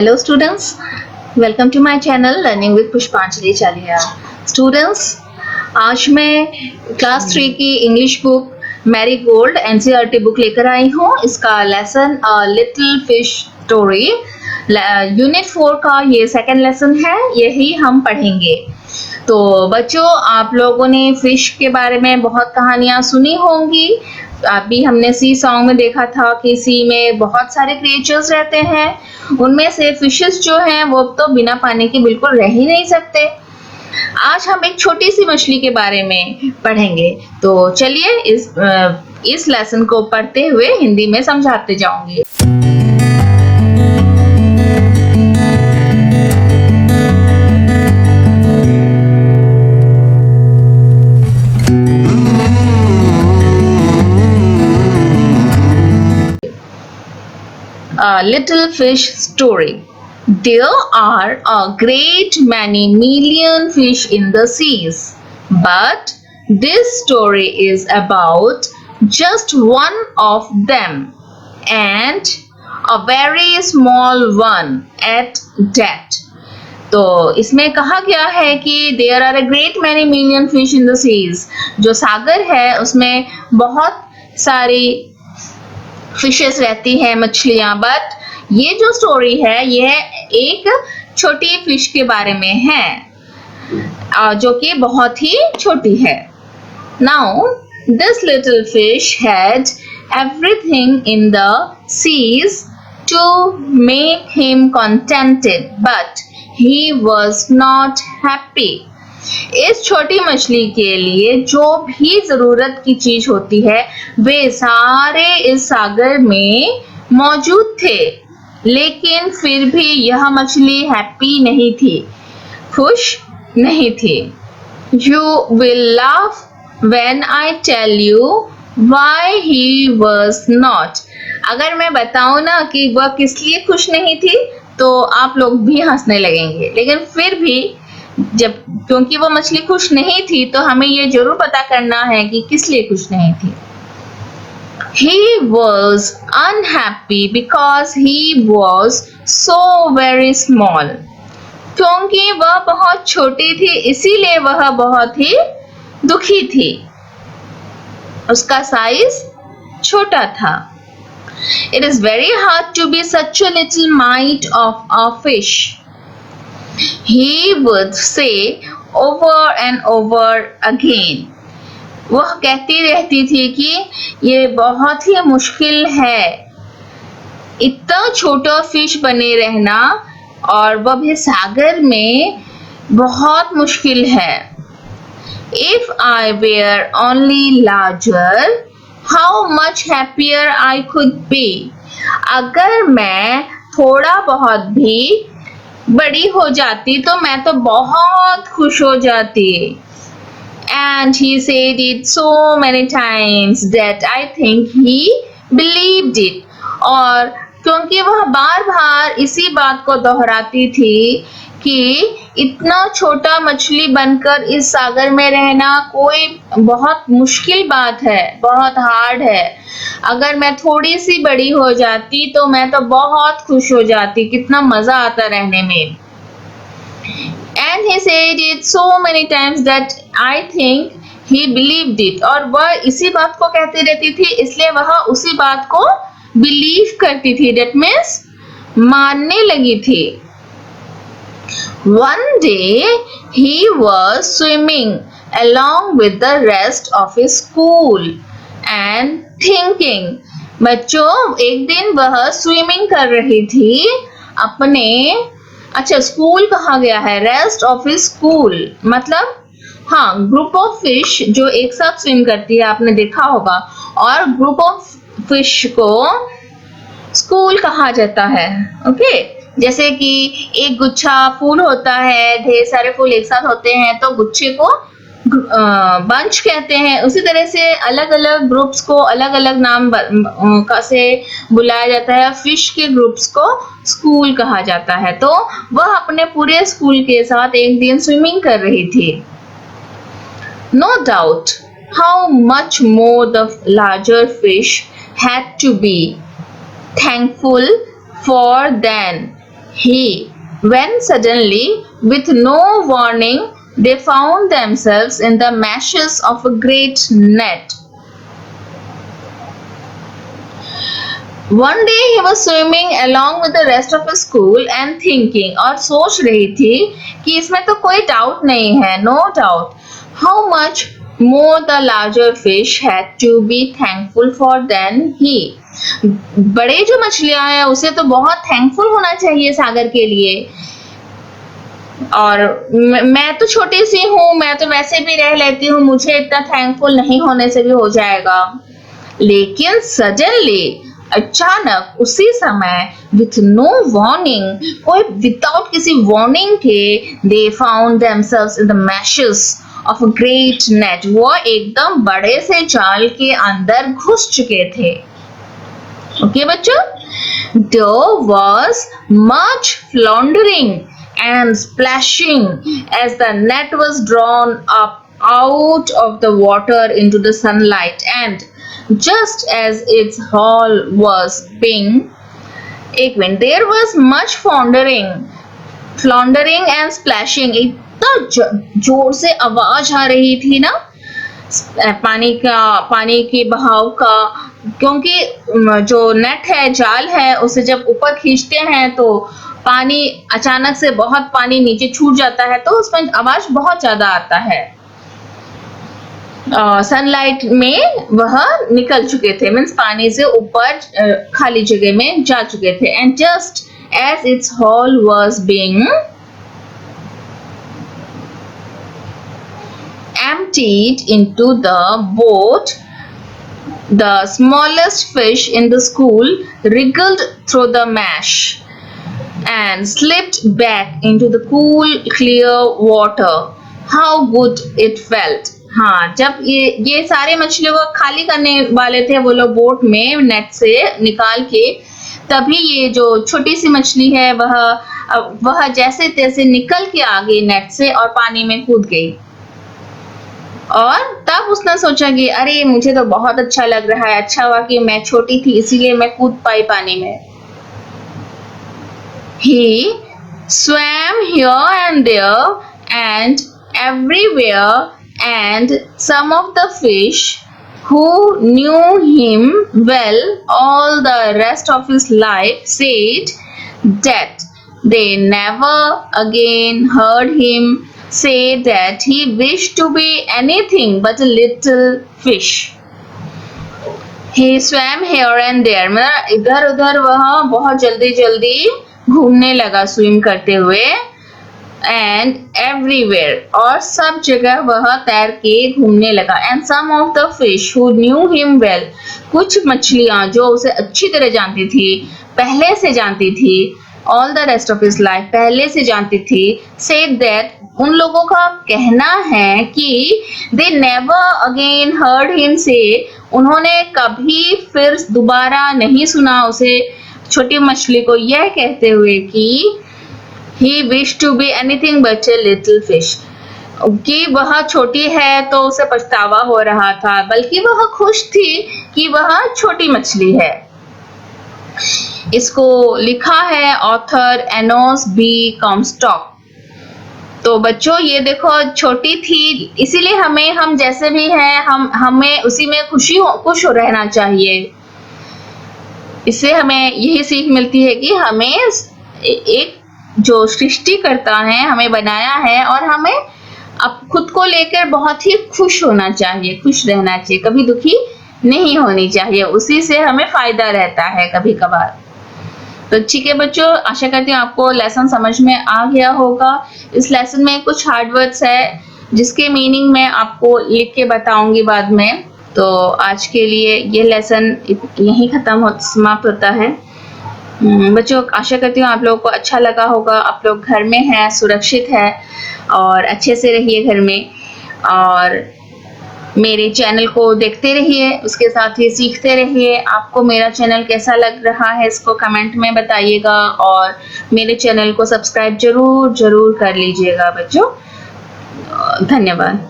Hello students, welcome to my channel Learning with पुष्पांजलि चालिया। Students, आज मैं क्लास 3 की English book Marie Gold NCERT book लेकर आई हूँ। इसका lesson little fish story unit 4 का ये सेकंड लेसन है, यही हम पढ़ेंगे। तो बच्चों, आप लोगों ने फिश के बारे में बहुत कहानियां सुनी होंगी। अभी हमने सी सॉन्ग में देखा था कि सी में बहुत सारे क्रिएचर्स रहते हैं। उनमें से फिशेस जो हैं वो तो बिना पानी के बिल्कुल रह ही नहीं सकते। आज हम एक छोटी सी मछली के बारे में पढ़ेंगे। तो चलिए इस लेसन को पढ़ते हुए हिंदी में समझाते जाऊंगी। A little fish story. There are a great many million fish in the seas, but this story is about just one of them, and a very small one at that. तो इसमें कहा गया है कि there are a great many million fish in the seas. जो सागर है उसमें बहुत सारी फिशेस रहती हैं, मछलियां। बट ये जो स्टोरी है यह एक छोटी फिश के बारे में है, जो कि बहुत ही छोटी है। Now this little fish had everything in the seas to make him contented, but he was not happy. इस छोटी मछली के लिए जो भी जरूरत की चीज होती है वे सारे इस सागर में मौजूद थे, लेकिन फिर भी यह मछली हैप्पी नहीं थी, खुश नहीं थी। You will laugh when I tell you why he was not. अगर मैं बताऊं ना कि वह किस लिए खुश नहीं थी तो आप लोग भी हंसने लगेंगे, लेकिन फिर भी क्योंकि वो मछली खुश नहीं थी तो हमें ये जरूर पता करना है कि किस लिए खुश नहीं थी। He was unhappy because he was so very small. क्योंकि वह बहुत छोटी थी इसीलिए वह बहुत ही दुखी थी। उसका साइज छोटा था। It is very hard to be such a little mite of a fish. He would say over and over again. वह कहती रहती थी कि ये बहुत ही मुश्किल है, इतना छोटा फिश बने रहना, और वह भी सागर में बहुत मुश्किल है। If I were only larger, how much happier I could be. अगर मैं थोड़ा बहुत भी बड़ी हो जाती तो मैं तो बहुत खुश हो जाती। And he said it so many times that I think he believed it. और क्योंकि वह बार बार इसी बात को दोहराती थी कि इतना छोटा मछली बनकर इस सागर में रहना कोई बहुत मुश्किल बात है, बहुत हार्ड है। अगर मैं थोड़ी सी बड़ी हो जाती तो मैं तो बहुत खुश हो जाती, कितना मजा आता रहने में। And he said it so many times that I think he believed it. और वह इसी बात को कहती रहती थी इसलिए वह उसी बात को बिलीव करती थी। That means मानने लगी थी। One day he was swimming along with the rest of his school and thinking. बच्चों, एक दिन वह स्विमिंग कर रही थी अपने, अच्छा स्कूल कहा गया है, रेस्ट ऑफ हिज स्कूल मतलब हाँ, ग्रुप ऑफ फिश जो एक साथ स्विम करती है आपने देखा होगा, और ग्रुप ऑफ फिश को स्कूल कहा जाता है। ओके, जैसे कि एक गुच्छा फूल होता है, ढेर सारे फूल एक साथ होते हैं तो गुच्छे को बंच कहते हैं। उसी तरह से अलग अलग ग्रुप्स को अलग अलग नाम का से बुलाया जाता है। फिश के ग्रुप्स को स्कूल कहा जाता है। तो वह अपने पूरे स्कूल के साथ एक दिन स्विमिंग कर रही थी। No doubt how much more the larger fish had to be thankful for than When suddenly, with no warning, they found themselves in the meshes of a great net. One day he was swimming along with the rest of his school and thinking, और सोच रही थी कि इसमें तो कोई doubt नहीं है, no doubt, how much more the larger fish had to be thankful for than he. बड़े जो मछलियां हैं उसे तो बहुत thankful होना चाहिए सागर के लिए, और मैं तो छोटी सी हूँ, मैं तो वैसे भी रह लेती हूँ, मुझे इतना थैंकफुल नहीं होने से भी हो जाएगा. लेकिन सडनली, अचानक, उसी समय, विथ नो वार्निंग, कोई विदाउट किसी वार्निंग के, they found themselves in the meshes of a great net. वो एकदम बड़े से जाल के अंदर घुस चुके थे. ओके बच्चों, there was much floundering and splashing as the net was drawn up out of the water into the sunlight, and just as its hull was being, there was much floundering and splashing. इतना जोर से आवाज आ रही थी ना पानी के बहाव का, क्योंकि जो नेट है, जाल है, उसे जब ऊपर खींचते हैं तो पानी अचानक से बहुत पानी नीचे छूट जाता है, तो उसमें आवाज बहुत ज्यादा आता है. सनलाइट में वह निकल चुके थे, मीन्स पानी से ऊपर खाली जगह में जा चुके थे. And just as its hall was being emptied into the boat, the smallest fish in the school wriggled through the mesh and slipped back into the cool, clear water. How good it felt! हाँ, जब ये सारे मछलियों को खाली करने वाले थे वो लोग बोट में नेट से निकाल के, तभी ये जो छोटी सी मछली है वह जैसे तैसे निकल के आ गई नेट से और पानी में कूद गई. और तब उसने सोचा कि अरे मुझे तो बहुत अच्छा लग रहा है, अच्छा हुआ कि मैं छोटी थी इसीलिए मैं कूद पाई पानी में. He swam here and there and everywhere, and some of the fish who knew him well all the rest of his life said that they never again heard him say that he wished to be anything but a little fish. He swam here and there, मतलब इधर उधर वह बहुत जल्दी जल्दी घूमने लगा swim करते हुए. And everywhere, और सब जगह वह तैर के घूमने लगा. And some of the fish who knew him well, कुछ मछलियां जो उसे अच्छी तरह जानती थी, पहले से जानती थी, all the rest of his life, पहले से जानती थी, said that, उन लोगों का कहना है कि they never again heard him say, उन्होंने कभी फिर दोबारा नहीं सुना उसे, छोटी मछली को यह कहते हुए कि he wished to be anything but a little fish, कि वह छोटी है तो उसे पछतावा हो रहा था, बल्कि वह खुश थी कि वह छोटी मछली है. इसको लिखा है ऑथर एनोस बी कॉम्स्टॉक. तो बच्चों ये देखो, छोटी थी इसीलिए हम जैसे भी हैं, हमें उसी में खुश हो रहना चाहिए. इससे हमें यही सीख मिलती है कि हमें एक जो सृष्टि करता है हमें बनाया है, और हमें अब खुद को लेकर बहुत ही खुश होना चाहिए, खुश रहना चाहिए, कभी दुखी नहीं होनी चाहिए. उसी से हमें फायदा रहता है कभी कभार. तो ठीक है बच्चों, आशा करती हूँ आपको लेसन समझ में आ गया होगा. इस लेसन में कुछ हार्ड वर्ड्स है जिसके मीनिंग मैं आपको लिख के बताऊंगी बाद में. तो आज के लिए ये लेसन यहीं समाप्त होता है. बच्चों आशा करती हूँ आप लोगों को अच्छा लगा होगा. आप लोग घर में हैं, सुरक्षित है, और अच्छे से रहिए घर में, और मेरे चैनल को देखते रहिए, उसके साथ ही सीखते रहिए. आपको मेरा चैनल कैसा लग रहा है इसको कमेंट में बताइएगा, और मेरे चैनल को सब्सक्राइब जरूर कर लीजिएगा बच्चों. धन्यवाद.